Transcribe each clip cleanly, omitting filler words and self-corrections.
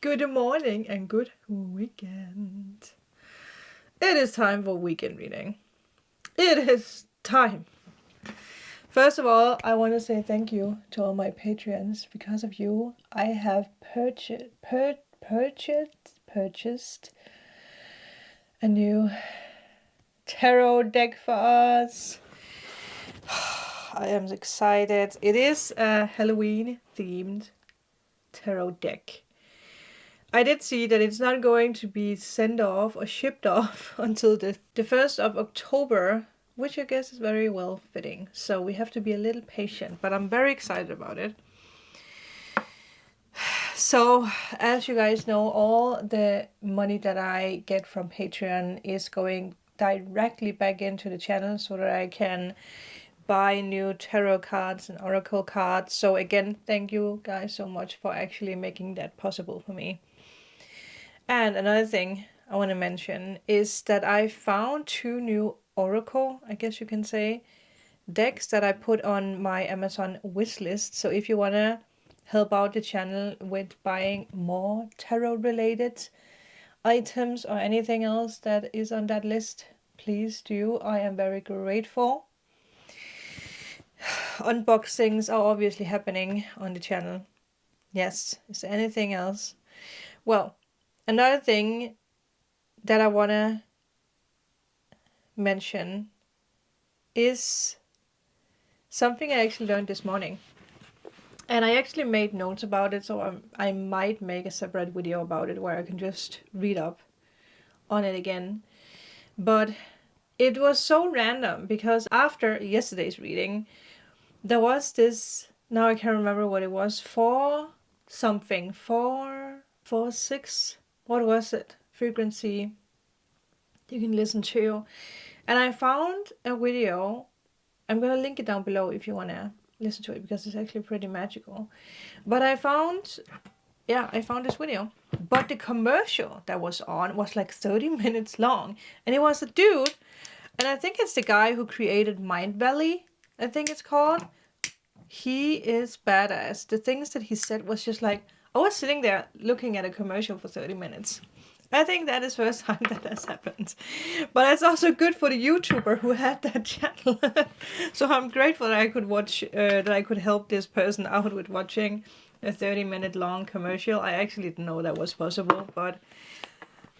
Good morning and good weekend. It is time for weekend reading. It is time. First of all, I want to say thank you to all my Patreons. Because of you, I have purchased a new tarot deck for us. I am excited. It is a Halloween themed tarot deck. I did see that it's not going to be sent off or shipped off until the 1st of October, which I guess is very well fitting. So we have to be a little patient, but I'm very excited about it. So, as you guys know, all the money that I get from Patreon is going directly back into the channel so that I can buy new tarot cards and oracle cards. So again, thank you guys so much for actually making that possible for me. And another thing I want to mention is that I found 2 new oracle, I guess you can say, decks that I put on my Amazon wishlist. So if you want to help out the channel with buying more tarot related items or anything else that is on that list, please do. I am very grateful. Unboxings are obviously happening on the channel. Yes, is there anything else? Well, another thing that I want to mention is something I actually learned this morning. And I actually made notes about it, so I might make a separate video about it where I can just read up on it again. But it was so random because after yesterday's reading, there was this, now I can't remember what it was, 4-6, what was it? Frequency you can listen to. And I found a video. I'm going to link it down below if you want to listen to it because it's actually pretty magical. But I found this video. But the commercial that was on was like 30 minutes long. And it was a dude. And I think it's the guy who created Mind Valley, I think it's called. He is badass. The things that he said was just like, I was sitting there looking at a commercial for 30 minutes. I think that is the first time that has happened. But it's also good for the YouTuber who had that channel. So I'm grateful that I could that I could help this person out with watching a 30-minute long commercial. I actually didn't know that was possible, but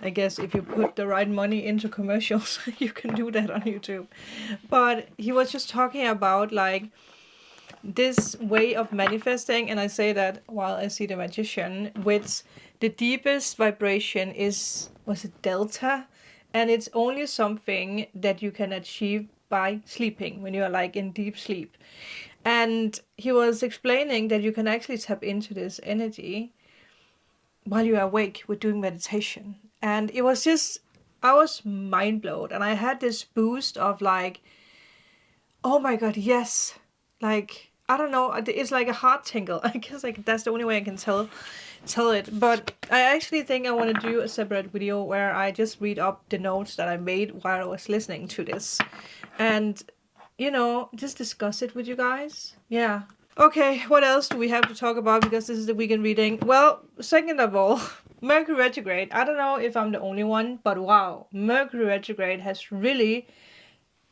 I guess if you put the right money into commercials, you can do that on YouTube. But he was just talking about like this way of manifesting, and I say that while I see the magician, which the deepest vibration was it delta, and it's only something that you can achieve by sleeping when you are like in deep sleep. And he was explaining that you can actually tap into this energy while you are awake with doing meditation. And it was just, I was mind blown, and I had this boost of like, oh my god, yes, like I don't know, it's like a heart tingle. I guess like that's the only way I can tell it. But I actually think I want to do a separate video where I just read up the notes that I made while I was listening to this, and just discuss it with you guys. Yeah. Okay, what else do we have to talk about because this is the weekend reading? Well, second of all, Mercury retrograde. I don't know if I'm the only one, but wow, Mercury retrograde has really,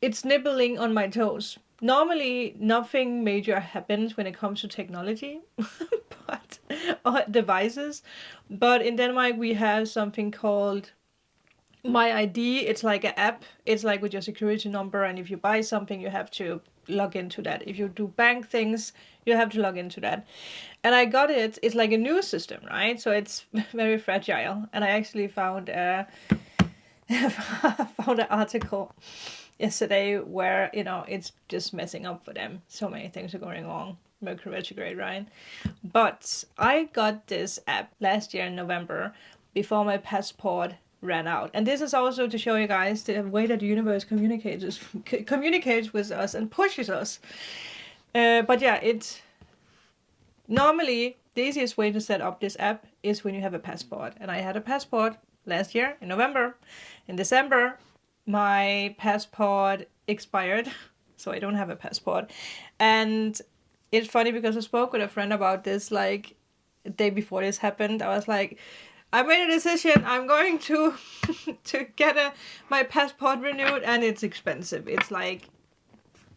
it's nibbling on my toes. Normally, nothing major happens when it comes to technology, but devices. But in Denmark, we have something called My ID. It's like an app. It's like with your security number, and if you buy something, you have to log into that. If you do bank things, you have to log into that. And I got it. It's like a new system, right? So it's very fragile. And I actually found found an article yesterday where it's just messing up for them. So many things are going wrong. Mercury retrograde, right? But I got this app last year in November before my passport ran out. And this is also to show you guys the way that the universe communicates with us and pushes us. But yeah, it's normally the easiest way to set up this app is when you have a passport. And I had a passport last year in November. In December, my passport expired, so I don't have a passport. And it's funny because I spoke with a friend about this, like the day before this happened, I was like, I made a decision. I'm going to to get my passport renewed, and it's expensive. It's like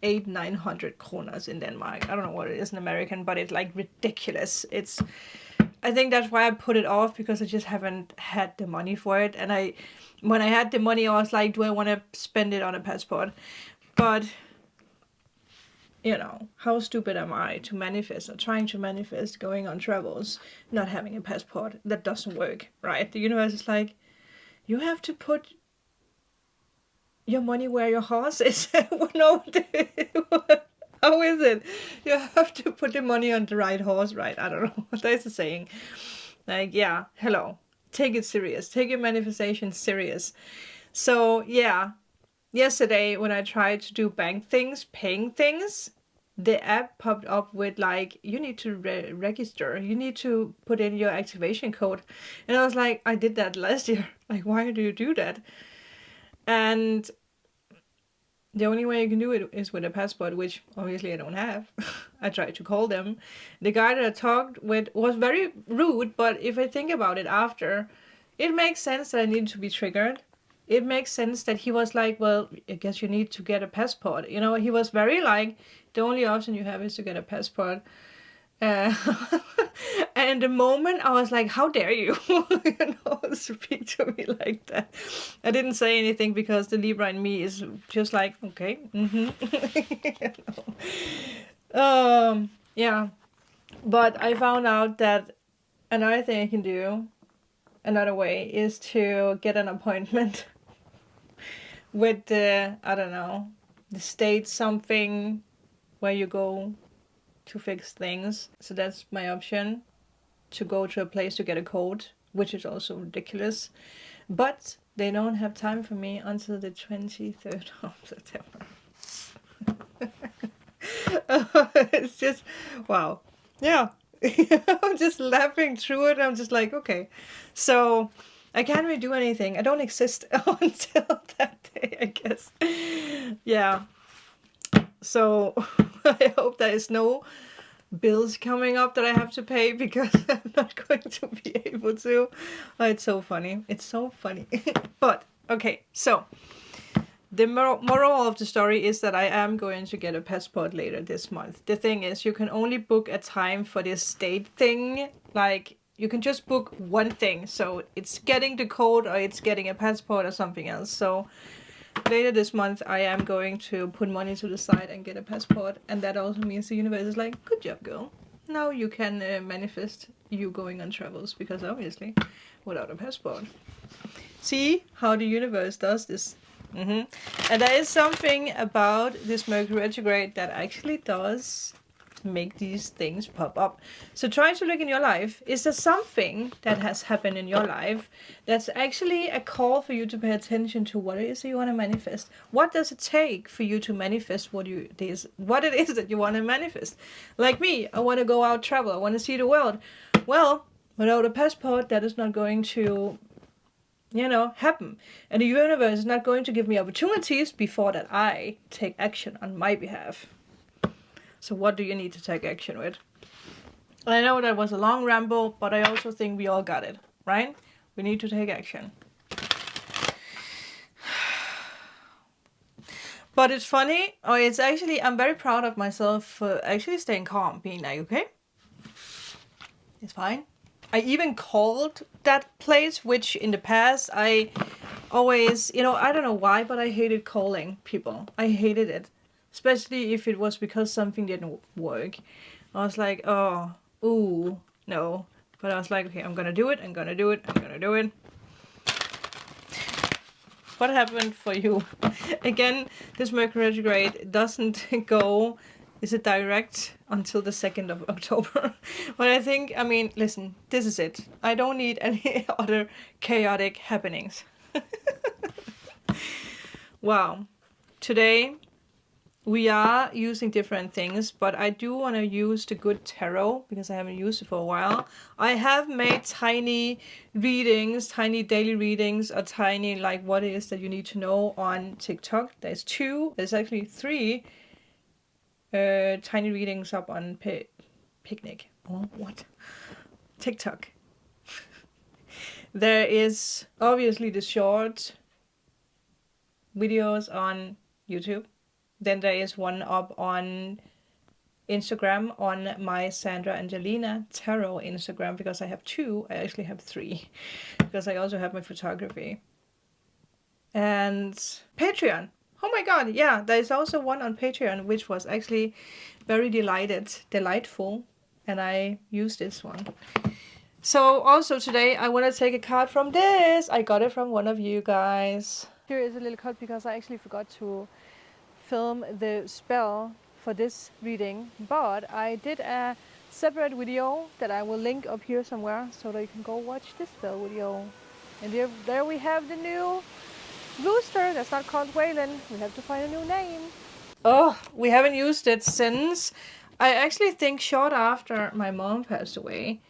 800-900 kroners in Denmark. I don't know what it is in American, but it's like ridiculous. I think that's why I put it off, because I just haven't had the money for it. And when I had the money, I was like, do I want to spend it on a passport? But you know, how stupid am I to manifest or trying to manifest going on travels, not having a passport? That doesn't work, right? The universe is like, you have to put your money where your horse is. No, how is it? You have to put the money on the right horse, right? I don't know. That's the saying. Like, yeah, hello. Take it serious. Take your manifestation serious. So, yeah. Yesterday, when I tried to do bank things, paying things, the app popped up with like, you need to register. You need to put in your activation code. And I was like, I did that last year. Like, why do you do that? And the only way you can do it is with a passport, which obviously I don't have. I tried to call them. The guy that I talked with was very rude, but if I think about it after, it makes sense that I needed to be triggered. It makes sense that he was like, well, I guess you need to get a passport. You know, he was very like, the only option you have is to get a passport. Uh, and in the moment, I was like, how dare you, speak to me like that. I didn't say anything because the Libra in me is just like, okay, yeah. But I found out that another thing I can do, another way, is to get an appointment with the, I don't know, the state something where you go to fix things. So that's my option, to go to a place to get a code, which is also ridiculous. But they don't have time for me until the 23rd of September. It's just, wow. Yeah. I'm just laughing through it. I'm just like, okay. So I can't really do anything. I don't exist until that day, I guess. Yeah. So I hope there is no bills coming up that I have to pay, because I'm not going to be able to. Oh, it's so funny. It's so funny. But, okay, so the moral of the story is that I am going to get a passport later this month. The thing is, you can only book a time for this state thing. Like, you can just book one thing. So it's getting the code, or it's getting a passport, or something else. So later this month, I am going to put money to the side and get a passport. And that also means the universe is like, good job, girl. Now you can manifest you going on travels, because obviously, without a passport. See how the universe does this. And there is something about this Mercury retrograde that actually does make these things pop up. So try to look in your life. Is there something that has happened in your life that's actually a call for you to pay attention to what it is that you want to manifest? What does it take for you to manifest what it is that you want to manifest? Like me, I want to go out travel. I want to see the world. Well, without a passport, that is not going to happen. And the universe is not going to give me opportunities before that I take action on my behalf. So what do you need to take action with? I know that was a long ramble, but I also think we all got it, right? We need to take action. But it's funny, or it's actually, I'm very proud of myself for actually staying calm, being like, okay, it's fine. I even called that place, which in the past I always, I don't know why, but I hated calling people. I hated it. Especially if it was because something didn't work. I was like, oh, ooh, no. But I was like, okay, I'm gonna do it. What happened for you? Again, this Mercury retrograde doesn't go, is it direct until the 2nd of October? But I mean, listen, this is it. I don't need any other chaotic happenings. Wow. Today, we are using different things, but I do want to use the good tarot because I haven't used it for a while. I have made tiny readings, tiny daily readings, or tiny like what it is that you need to know on TikTok. There's actually 3 tiny readings up on Picnic. Oh, what? TikTok. There is obviously the short videos on YouTube. Then there is one up on Instagram on my SandraAngelinaTarot Instagram, because I have 2. I actually have 3 because I also have my photography. And Patreon. Oh my god, yeah, there is also one on Patreon, which was actually very delightful, and I used this one. So also today I want to take a card from this. I got it from one of you guys. Here is a little card because I actually forgot to film the spell for this reading, but I did a separate video that I will link up here somewhere so that you can go watch this spell video. And there we have the new rooster. That's not called Waylon. We have to find a new name. Oh, we haven't used it since, I actually think, short after my mom passed away.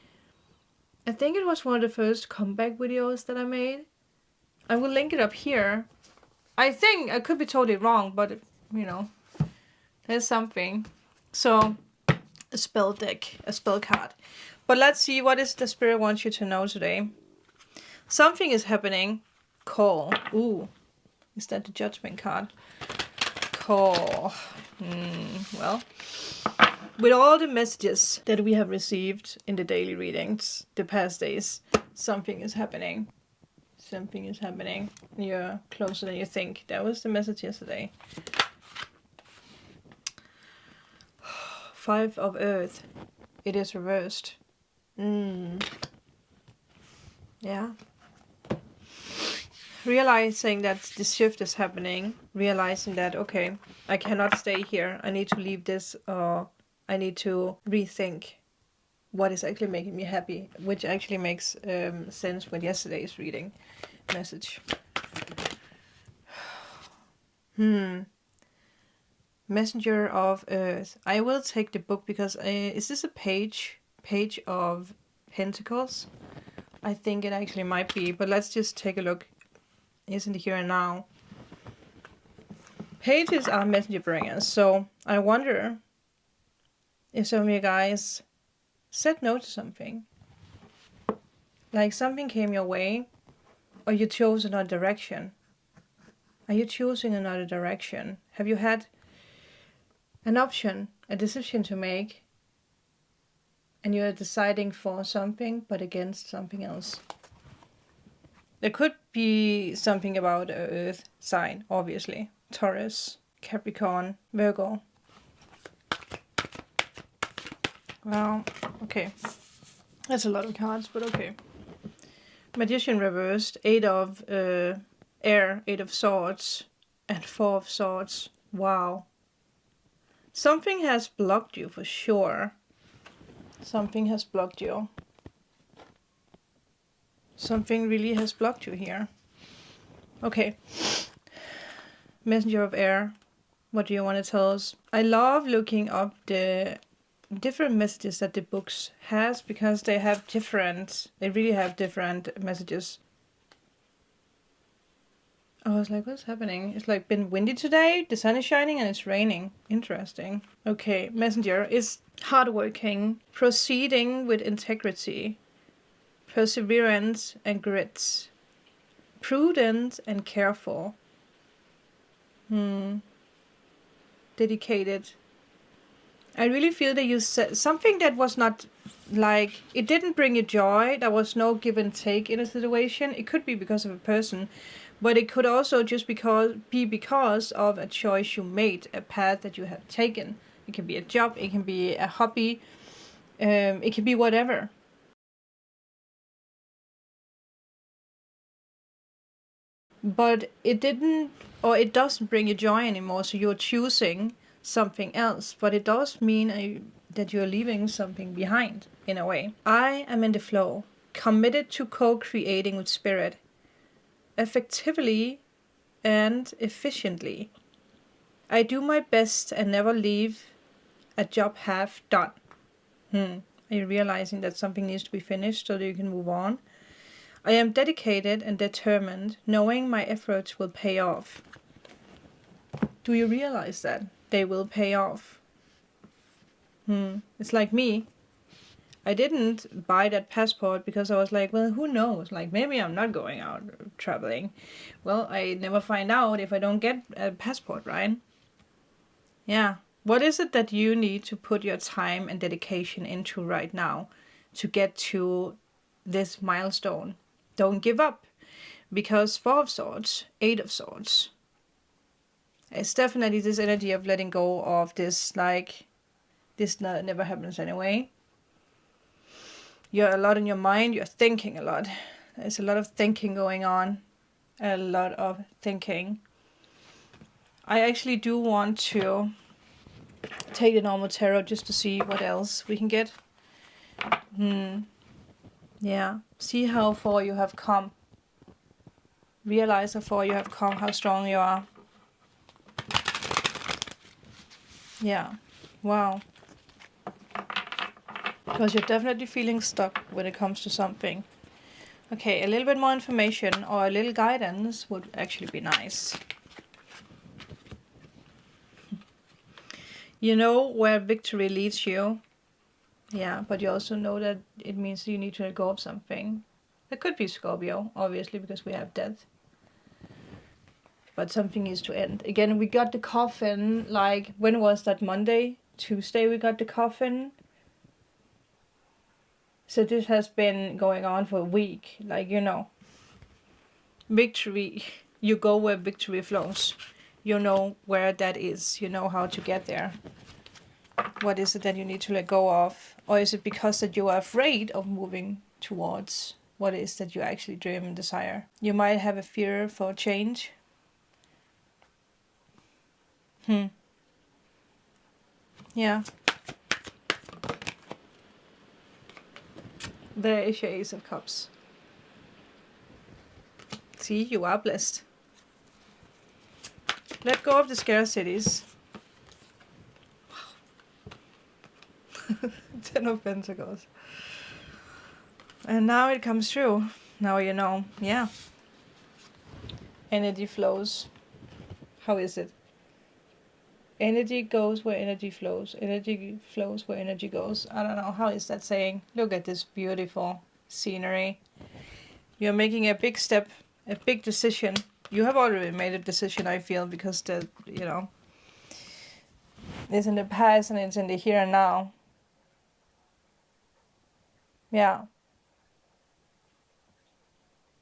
I think it was one of the first comeback videos that I made. I will link it up here. I think I could be totally wrong, but you know, there's something. So, a spell deck, a spell card. But let's see, what is the spirit wants you to know today? Something is happening. Call. Ooh, is that the judgment card? Call. Well, with all the messages that we have received in the daily readings the past days, something is happening. Something is happening. You're closer than you think. That was the message yesterday. 5 of Earth. It is reversed. Yeah. Realizing that the shift is happening. Realizing that, okay, I cannot stay here. I need to leave this, or I need to rethink what is actually making me happy. Which actually makes sense with yesterday's reading message. Messenger of Earth. I will take the book because is this a page of Pentacles? I think it actually might be, but let's just take a look. Isn't it here and now? Pages are messenger bringers, so I wonder if some of you guys said no to something. Like something came your way, or you chose another direction. Are you choosing another direction? Have you had an option, a decision to make, and you're deciding for something but against something else? There could be something about an Earth sign, obviously. Taurus, Capricorn, Virgo. Well, okay. That's a lot of cards, but okay. Magician reversed, 8 of Air, 8 of Swords, and 4 of Swords. Wow. Something has blocked you for sure. Something has blocked you. Something really has blocked you here. Okay. Messenger of Air. What do you want to tell us? I love looking up the different messages that the books has, because they really have different messages. I was like, what's happening? It's like been windy today. The sun is shining and it's raining. Interesting. Okay, Messenger is hardworking, proceeding with integrity, perseverance and grit, prudent and careful, dedicated. I really feel that you said something that was not, like, it didn't bring you joy. There was no give and take in a situation. It could be because of a person, but it could also just be because of a choice you made, a path that you have taken. It can be a job, it can be a hobby, it can be whatever. But it didn't, or it doesn't bring you joy anymore, so you're choosing something else. But it does mean that you're leaving something behind, in a way. I am in the flow, committed to co-creating with spirit, effectively and efficiently. I do my best and never leave a job half done. Are you realizing that something needs to be finished so that you can move on? I am dedicated and determined, knowing my efforts will pay off. Do you realize that? They will pay off. It's like me. I didn't buy that passport because I was like, well, who knows? Like, maybe I'm not going out traveling. Well, I never find out if I don't get a passport, right? Yeah. What is it that you need to put your time and dedication into right now to get to this milestone? Don't give up. Because Four of Swords, Eight of Swords, it's definitely this energy of letting go of this, like, this never happens anyway. You're a lot in your mind, you're thinking a lot. There's a lot of thinking going on. A lot of thinking. I actually do want to take the normal tarot just to see what else we can get. Yeah. See how far you have come. Realize how far you have come, how strong you are. Yeah. Wow. Because you're definitely feeling stuck when it comes to something. Okay, a little bit more information or a little guidance would actually be nice. You know where victory leads you. Yeah, but you also know that it means you need to let go of something. It could be Scorpio, obviously, because we have death. But something needs to end. Again, we got the coffin, like, when was that? Monday? Tuesday we got the coffin. So this has been going on for a week. Like, you know, victory, you go where victory flows. You know where that is. You know how to get there. What is it that you need to let go of? Or is it because that you are afraid of moving towards what it is that you actually dream and desire? You might have a fear for change. Yeah. There is your Ace of Cups. See, you are blessed. Let go of the scarcities. Wow. 10 of Pentacles. And now it comes true. Now you know. Yeah. Energy flows. How is it? Energy goes where energy flows. Energy flows where energy goes. I don't know. How is that saying? Look at this beautiful scenery. You're making a big step, a big decision. You have already made a decision, I feel, because the, you know, it's in the past and it's in the here and now. Yeah.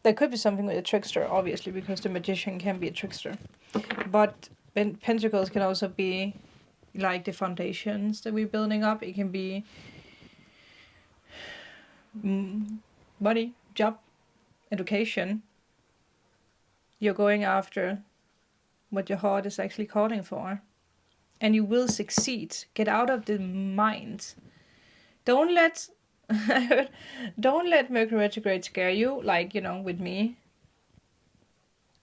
There could be something with a trickster, obviously, because the magician can be a trickster. But pentacles can also be like the foundations that we're building up. It can be money, job, education. You're going after what your heart is actually calling for. And you will succeed. Get out of the mind. Don't let Mercury retrograde scare you, like, you know, with me.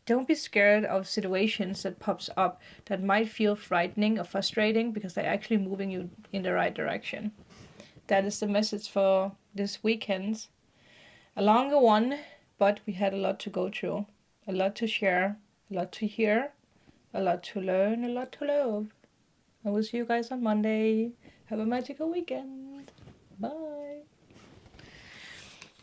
Don't be scared of situations that pops up that might feel frightening or frustrating, because they're actually moving you in the right direction. That is the message for this weekend. A longer one, but we had a lot to go through. A lot to share, a lot to hear, a lot to learn, a lot to love. I will see you guys on Monday. Have a magical weekend.